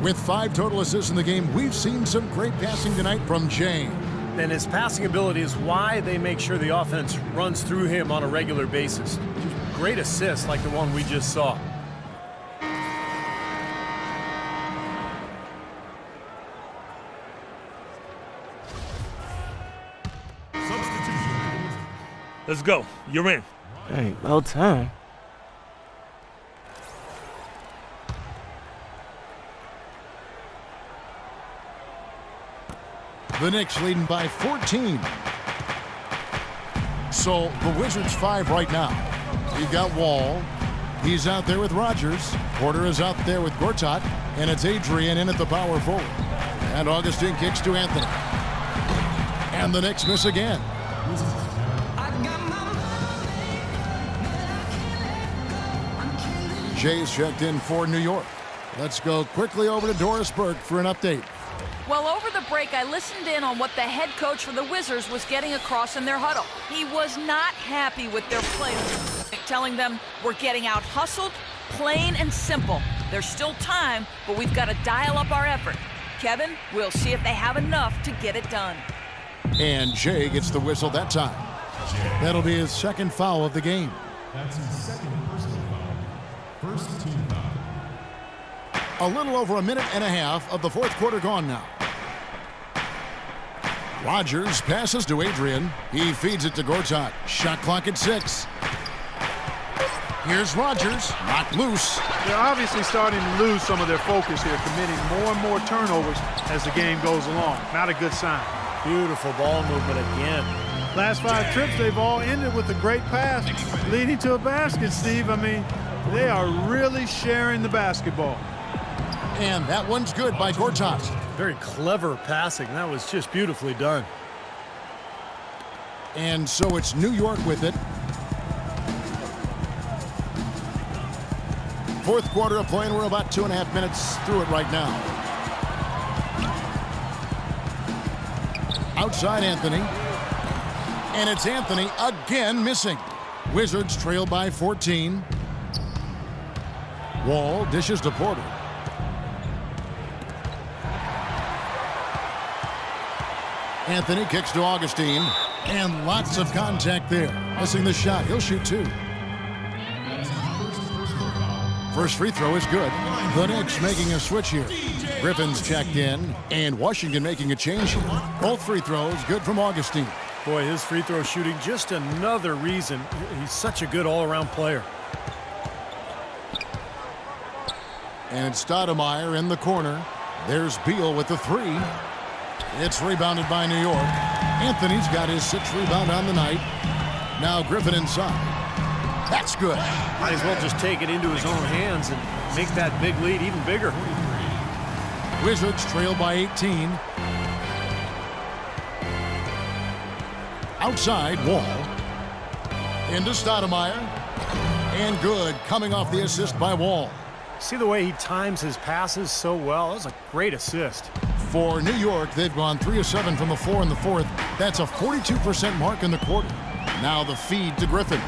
With 5 total assists in the game, we've seen some great passing tonight from Jay. And his passing ability is why they make sure the offense runs through him on a regular basis. Great assists like the one we just saw. Let's go. You're in. Hey, well time. The Knicks leading by 14. So the Wizards 5 right now. We've got Wall. He's out there with Rogers. Porter is out there with Gortat. And it's Adrian in at the power forward. And Augustine kicks to Anthony. And the Knicks miss again. Jay's checked in for New York. Let's go quickly over to Doris Burke for an update. Well, over the break, I listened in on what the head coach for the Wizards was getting across in their huddle. He was not happy with their players, telling them, we're getting out hustled, plain and simple. There's still time, but we've got to dial up our effort. Kevin, we'll see if they have enough to get it done. And Jay gets the whistle that time. That'll be his second foul of the game. That's his second personal foul. First team foul. A little over a minute and a half of the fourth quarter gone now. Rogers passes to Adrian. He feeds it to Gortat. Shot clock at 6. Here's Rogers, knocked loose. They're obviously starting to lose some of their focus here, committing more and more turnovers as the game goes along. Not a good sign. Beautiful ball movement again. Last 5 trips, they've all ended with a great pass leading to a basket, Steve. I mean, they are really sharing the basketball. And that one's good by Gortat. Very clever passing. That was just beautifully done. And so it's New York with it. Fourth quarter of play, and we're about 2.5 minutes through it right now. Outside Anthony. And it's Anthony again missing. Wizards trail by 14. Wall dishes to Porter. Anthony kicks to Augustine. And lots of contact there. Missing the shot. He'll shoot 2. First free throw is good. The Knicks making a switch here. Griffin's checked in. And Washington making a change here. Both free throws good from Augustine. Boy, his free throw shooting, just another reason he's such a good all-around player. And it's Stoudemire in the corner. There's Beal with the 3. It's rebounded by New York. Anthony's got his 6th rebound on the night. Now Griffin inside. That's good. Might as well just take it into his own hands and make that big lead even bigger. Wizards trail by 18. Outside, Wall. Into Stoudemire. And good, coming off the assist by Wall. See the way he times his passes so well? That was a great assist. For New York, they've gone 3 of 7 from the floor in the fourth. That's a 42% mark in the quarter. Now the feed to Griffin.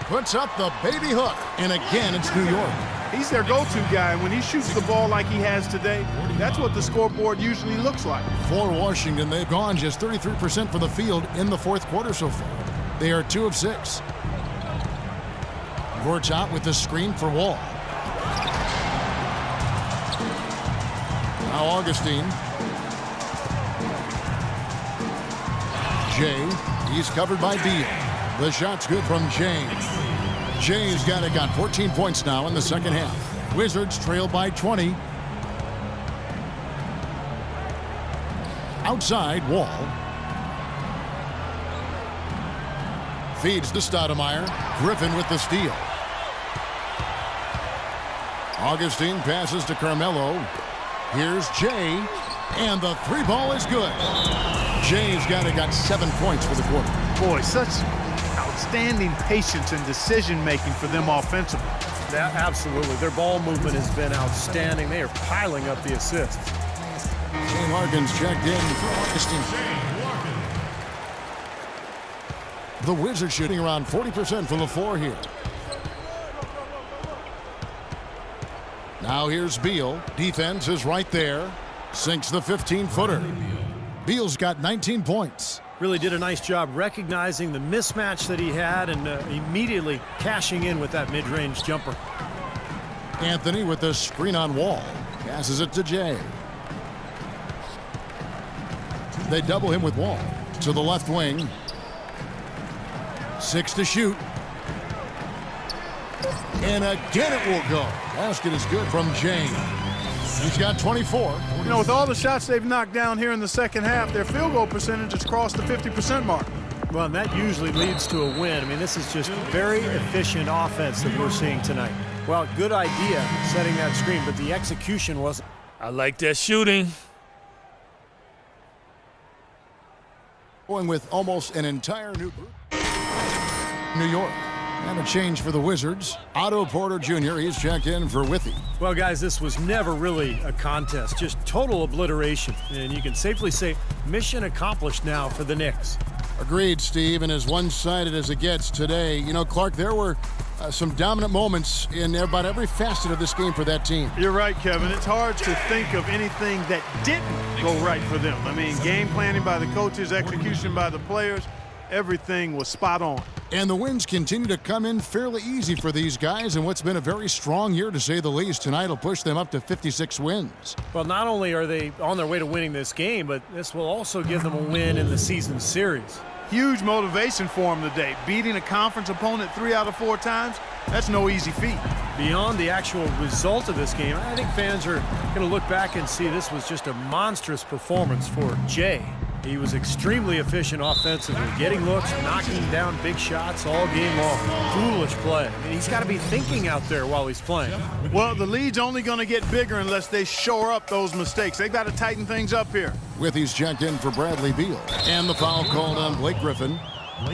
Puts up the baby hook. And again, it's New York. He's their go-to guy. When he shoots the ball like he has today, that's what the scoreboard usually looks like. For Washington, they've gone just 33% from the field in the fourth quarter so far. They are 2 of 6. Gortat with the screen for Wall. Now Augustine. Jay, he's covered by Beal. The shot's good from Jay. Jay's got 14 points now in the second half. Wizards trail by 20. Outside, Wall. Feeds to Stoudemire. Griffin with the steal. Augustine passes to Carmelo. Here's Jay. And the 3 ball is good. Jay's got 7 points for the quarter. Boy, such outstanding patience and decision-making for them offensively. Yeah, absolutely. Their ball movement has been outstanding. They are piling up the assists. Shane Larkin's checked in for Augustine. The Wizards shooting around 40% from the floor here. Now here's Beal. Defense is right there. Sinks the 15-footer. Beal's got 19 points. Really did a nice job recognizing the mismatch that he had and immediately cashing in with that mid-range jumper. Anthony with the screen on Wall. Passes it to Jay. They double him with Wall. To the left wing. 6 to shoot. And again it will go. Basket is good from Jay. He's got 24. You know, with all the shots they've knocked down here in the second half, their field goal percentage has crossed the 50% mark. Well, and that usually leads to a win. I mean, this is just very efficient offense that we're seeing tonight. Well, good idea setting that screen, but the execution wasn't. I like that shooting. Going with almost an entire new group. New York. And a change for the Wizards. Otto Porter Jr. He's checked in for Withy. Well, guys, this was never really a contest. Just total obliteration. And you can safely say mission accomplished now for the Knicks. Agreed, Steve, and as one-sided as it gets today. You know, Clark, there were some dominant moments in about every facet of this game for that team. You're right, Kevin. It's hard to think of anything that didn't go right for them. I mean, game planning by the coaches, execution by the players, everything was spot on. And the wins continue to come in fairly easy for these guys in what's been a very strong year, to say the least. Tonight will push them up to 56 wins. Well, not only are they on their way to winning this game, but this will also give them a win in the season series. Huge motivation for them today. Beating a conference opponent 3 out of 4 times, that's no easy feat. Beyond the actual result of this game, I think fans are going to look back and see this was just a monstrous performance for Jay. He was extremely efficient offensively, getting looks, knocking down big shots all game long. Foolish play. I mean, he's got to be thinking out there while he's playing. Well, the lead's only going to get bigger unless they shore up those mistakes. They've got to tighten things up here. Withy's checked in for Bradley Beal. And the foul called on Blake Griffin.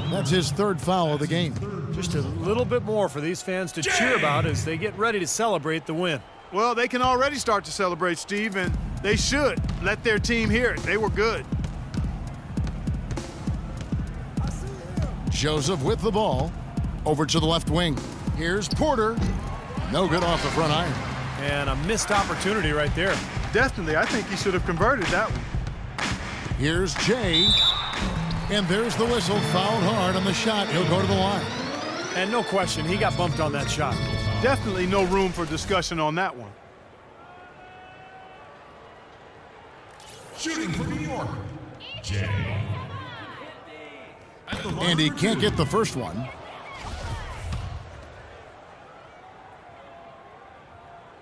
That's his 3rd foul of the game. Just a little bit more for these fans to cheer about as they get ready to celebrate the win. Well, they can already start to celebrate, Steve, and they should let their team hear it. They were good. Joseph with the ball. Over to the left wing. Here's Porter. No good off the front iron. And a missed opportunity right there. Definitely. I think he should have converted that one. Here's Jay. And there's the whistle. Fouled hard on the shot. He'll go to the line. And no question, he got bumped on that shot. Definitely no room for discussion on that one. Shooting for New York, Jay. And he can't get the first one.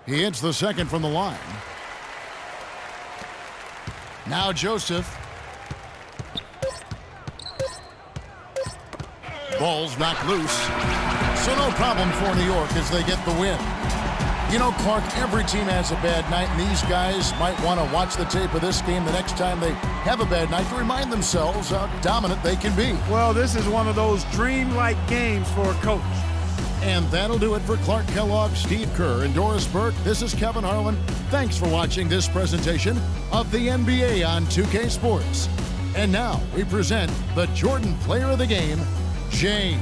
He hits the second from the line. Now Joseph. Ball's knocked loose. So no problem for New York as they get the win. You know, Clark, every team has a bad night, and these guys might want to watch the tape of this game the next time they have a bad night to remind themselves how dominant they can be. Well, this is one of those dreamlike games for a coach. And that'll do it for Clark Kellogg, Steve Kerr, and Doris Burke. This is Kevin Harlan. Thanks for watching this presentation of the NBA on 2K Sports. And now we present the Jordan Player of the Game, James.